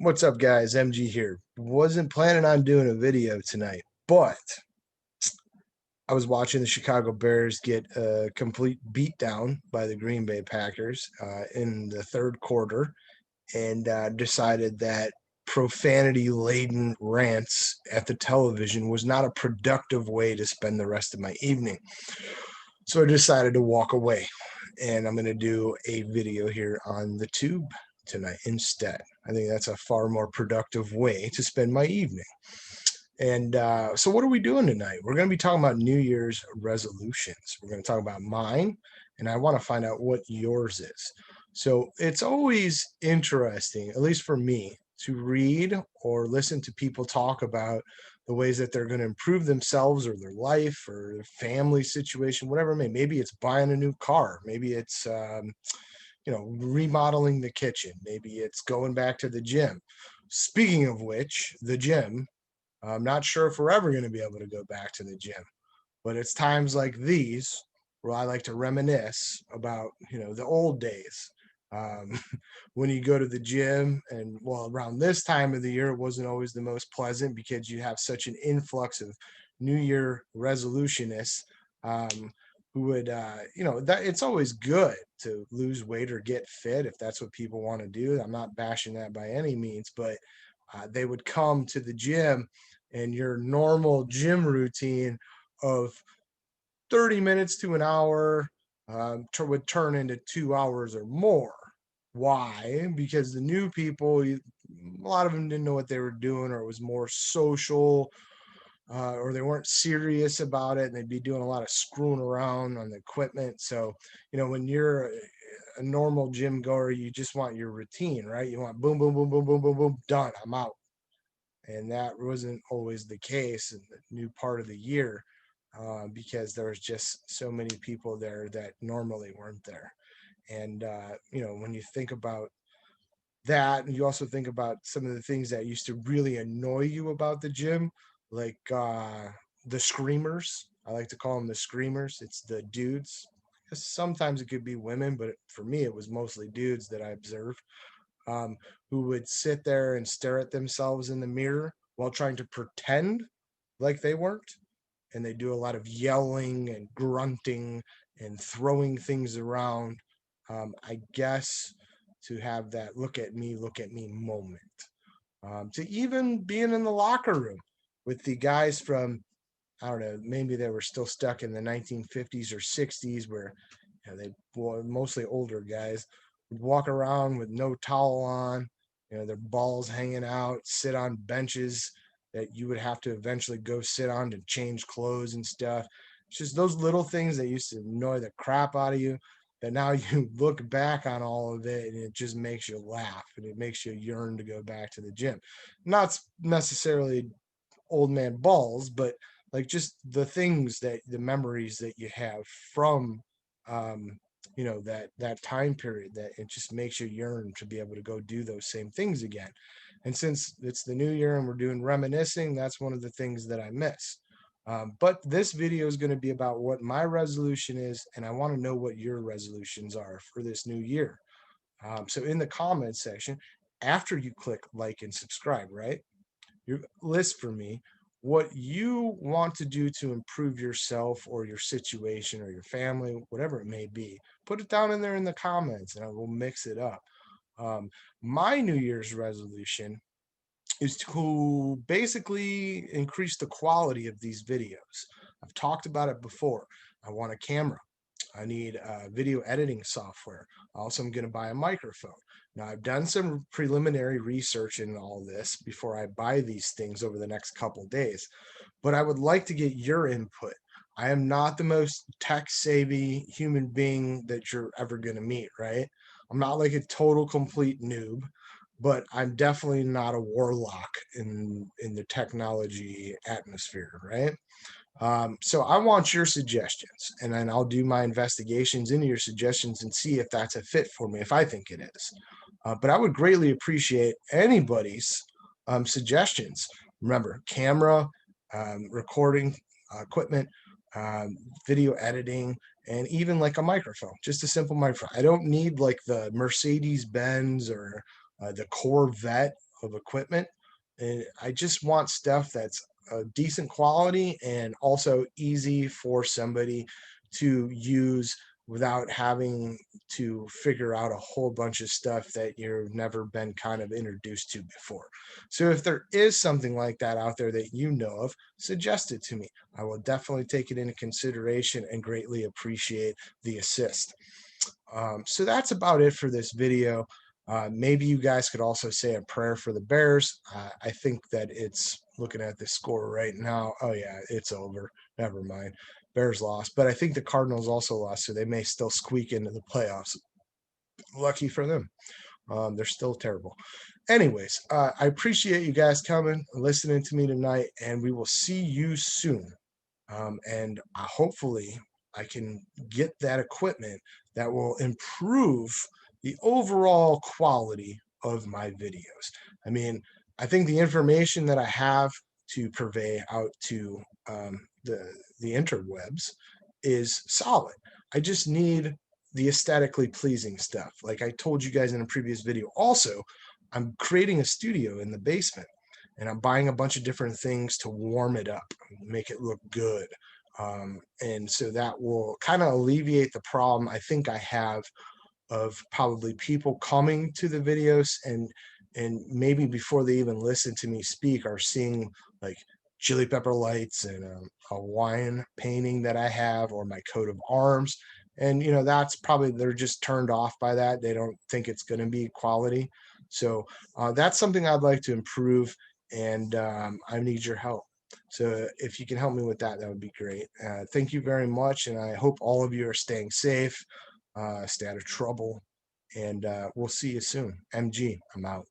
What's up, guys? MG here. Wasn't planning on doing a video tonight, but I was watching the Chicago Bears get a complete beatdown by the Green Bay Packers in the third quarter, and decided that profanity-laden rants at the television was not a productive way to spend the rest of my evening. So I decided to walk away, and I'm going to do a video here on the tube tonight instead. I think that's a far more productive way to spend my evening. And so, what are we doing tonight? We're going to be talking about New Year's resolutions. We're going to talk about mine, and I want to find out what yours is. So, it's always interesting, at least for me, to read or listen to people talk about the ways that they're going to improve themselves or their life or their family situation, whatever it may. Maybe it's buying a new car. Maybe it's remodeling the kitchen. Maybe it's going back to the gym. Speaking of which, the gym, I'm not sure if we're ever going to be able to go back to the gym, but it's times like these where I like to reminisce about, the old days. Um, when you go to the gym, and well, around this time of the year, it wasn't always the most pleasant because you have such an influx of New Year resolutionists um, who would, that it's always good to lose weight or get fit if that's what people want to do. I'm not bashing that by any means, but they would come to the gym, and your normal gym routine of 30 minutes to an hour would turn into 2 hours or more. Why? Because the new people, a lot of them didn't know what they were doing, or it was more social, or they weren't serious about it, and they'd be doing a lot of screwing around on the equipment. So, when you're a normal gym goer, you just want your routine, right? You want boom, boom, boom, boom, boom, boom, boom, done, I'm out. And that wasn't always the case in the new part of the year, because there was just so many people there that normally weren't there. And when you think about that, and you also think about some of the things that used to really annoy you about the gym, like the screamers. I like to call them the screamers. It's the dudes. Sometimes it could be women, but for me it was mostly dudes that I observed, um, who would sit there and stare at themselves in the mirror while trying to pretend like they weren't. And they do a lot of yelling and grunting and throwing things around. I guess to have that look at me moment. To even being in the locker room with the guys from, I don't know, maybe they were still stuck in the 1950s or 60s where they were mostly older guys would walk around with no towel on, their balls hanging out, sit on benches that you would have to eventually go sit on to change clothes and stuff. It's just those little things that used to annoy the crap out of you, that now you look back on all of it and it just makes you laugh and it makes you yearn to go back to the gym. Not necessarily old man balls, but like just the memories that you have from um that time period, that it just makes you yearn to be able to go do those same things again. And since it's the new year and we're doing reminiscing, that's one of the things that I miss. But this video is going to be about what my resolution is, and I want to know what your resolutions are for this new year. So in the comments section, after you click like and subscribe, right, you list for me what you want to do to improve yourself or your situation or your family, whatever it may be. Put it down in there in the comments and I will mix it up. Um, my New Year's resolution is to basically increase the quality of these videos. I've talked about it before. I want a camera. I need video editing software. Also, I'm going to buy a microphone. Now, I've done some preliminary research in all this before I buy these things over the next couple days, but I would like to get your input. I am not the most tech savvy human being that you're ever going to meet, right? I'm not like a total complete noob, but I'm definitely not a warlock in the technology atmosphere, right? So I want your suggestions, and then I'll do my investigations into your suggestions and see if that's a fit for me, if I think it is. But I would greatly appreciate anybody's suggestions. Remember, camera, recording equipment, um, video editing, and even like a microphone, just a simple microphone. I don't need like the Mercedes Benz or the Corvette of equipment. And I just want stuff that's decent quality and also easy for somebody to use without having to figure out a whole bunch of stuff that you've never been kind of introduced to before. So if there is something like that out there that you know of, suggest it to me. I will definitely take it into consideration and greatly appreciate the assist. So that's about it for this video. Maybe you guys could also say a prayer for the Bears. I think that it's looking at the score right now. Oh, yeah, it's over. Never mind. Bears lost. But I think the Cardinals also lost, so they may still squeak into the playoffs. Lucky for them. They're still terrible. Anyways, I appreciate you guys coming and listening to me tonight, and we will see you soon. And hopefully I can get that equipment that will improve the overall quality of my videos. I mean, I think the information that I have to purvey out to the interwebs is solid. I just need the aesthetically pleasing stuff. Like I told you guys in a previous video. Also, I'm creating a studio in the basement and I'm buying a bunch of different things to warm it up, make it look good. And so that will kind of alleviate the problem I think I have of probably people coming to the videos and maybe before they even listen to me speak are seeing like chili pepper lights and a Hawaiian painting that I have or my coat of arms. And that's probably they're just turned off by that. They don't think it's going to be quality. So that's something I'd like to improve, and I need your help. So if you can help me with that, that would be great. Thank you very much, and I hope all of you are staying safe, stay out of trouble, and we'll see you soon. MG, I'm out.